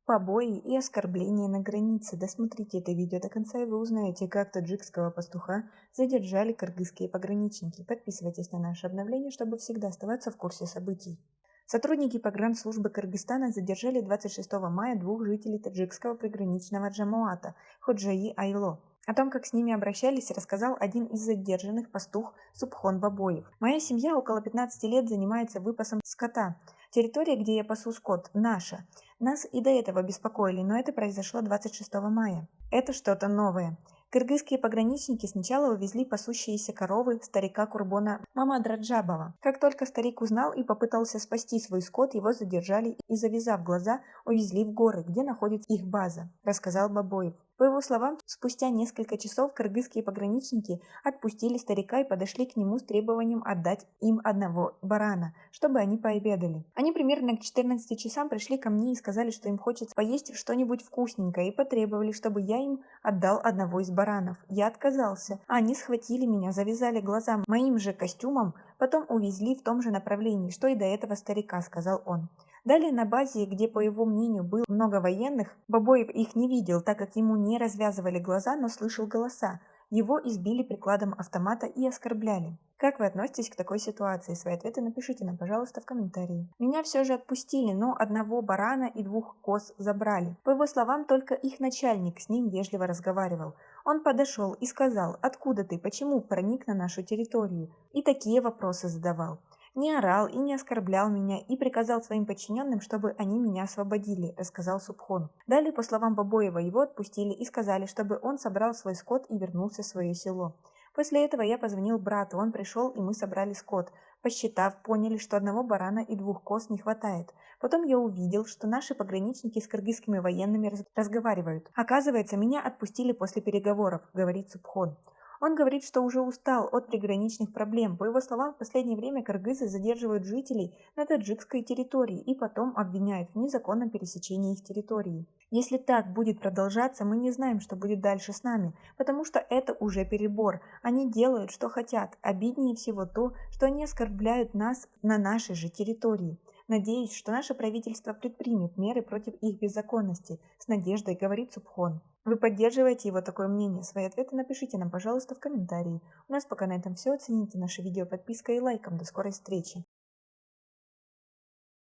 Побои и оскорбления на границе. Досмотрите это видео до конца, и вы узнаете, как таджикского пастуха задержали кыргызские пограничники. Подписывайтесь на наши обновления, чтобы всегда оставаться в курсе событий. Сотрудники погранслужбы Кыргызстана задержали 26 мая двух жителей таджикского приграничного Джамуата Ходжаи Айло. О том, как с ними обращались, рассказал один из задержанных пастух Субхон Бабоев. «Моя семья около 15 лет занимается выпасом скота. Территория, где я пасу скот, наша. Нас и до этого беспокоили, но это произошло 26 мая. Это что-то новое. Кыргызские пограничники сначала увезли пасущиеся коровы старика Курбона Мамадраджабова. Как только старик узнал и попытался спасти свой скот, его задержали и, завязав глаза, увезли в горы, где находится их база, рассказал Бабоев. По его словам, спустя несколько часов кыргызские пограничники отпустили старика и подошли к нему с требованием отдать им одного барана, чтобы они пообедали. Они примерно к 14 часам пришли ко мне и сказали, что им хочется поесть что-нибудь вкусненькое, и потребовали, чтобы я им отдал одного из баранов. Я отказался. Они схватили меня, завязали глаза моим же костюмом, потом увезли в том же направлении, что и до этого старика, сказал он. Далее на базе, где, по его мнению, было много военных, Бабоев их не видел, так как ему не развязывали глаза, но слышал голоса. Его избили прикладом автомата и оскорбляли. Как вы относитесь к такой ситуации? Свои ответы напишите нам, пожалуйста, в комментарии. Меня все же отпустили, но одного барана и двух коз забрали. По его словам, только их начальник с ним вежливо разговаривал. Он подошел и сказал: «Откуда ты? Почему проник на нашу территорию?» И такие вопросы задавал. Не орал и не оскорблял меня и приказал своим подчиненным, чтобы они меня освободили, рассказал Субхон. Далее, по словам Бабоева, его отпустили и сказали, чтобы он собрал свой скот и вернулся в свое село. После этого я позвонил брату, он пришел, и мы собрали скот. Посчитав, поняли, что одного барана и двух коз не хватает. Потом я увидел, что наши пограничники с кыргызскими военными разговаривают. Оказывается, меня отпустили после переговоров, говорит Субхон. Он говорит, что уже устал от приграничных проблем. По его словам, в последнее время кыргызы задерживают жителей на таджикской территории и потом обвиняют в незаконном пересечении их территории. Если так будет продолжаться, мы не знаем, что будет дальше с нами, потому что это уже перебор. Они делают, что хотят. Обиднее всего то, что они оскорбляют нас на нашей же территории. Надеюсь, что наше правительство предпримет меры против их беззаконности, с надеждой, говорит Субхон. Вы поддерживаете его такое мнение? Свои ответы напишите нам, пожалуйста, в комментарии. У нас пока на этом все. Оцените наше видео подпиской и лайком. До скорой встречи!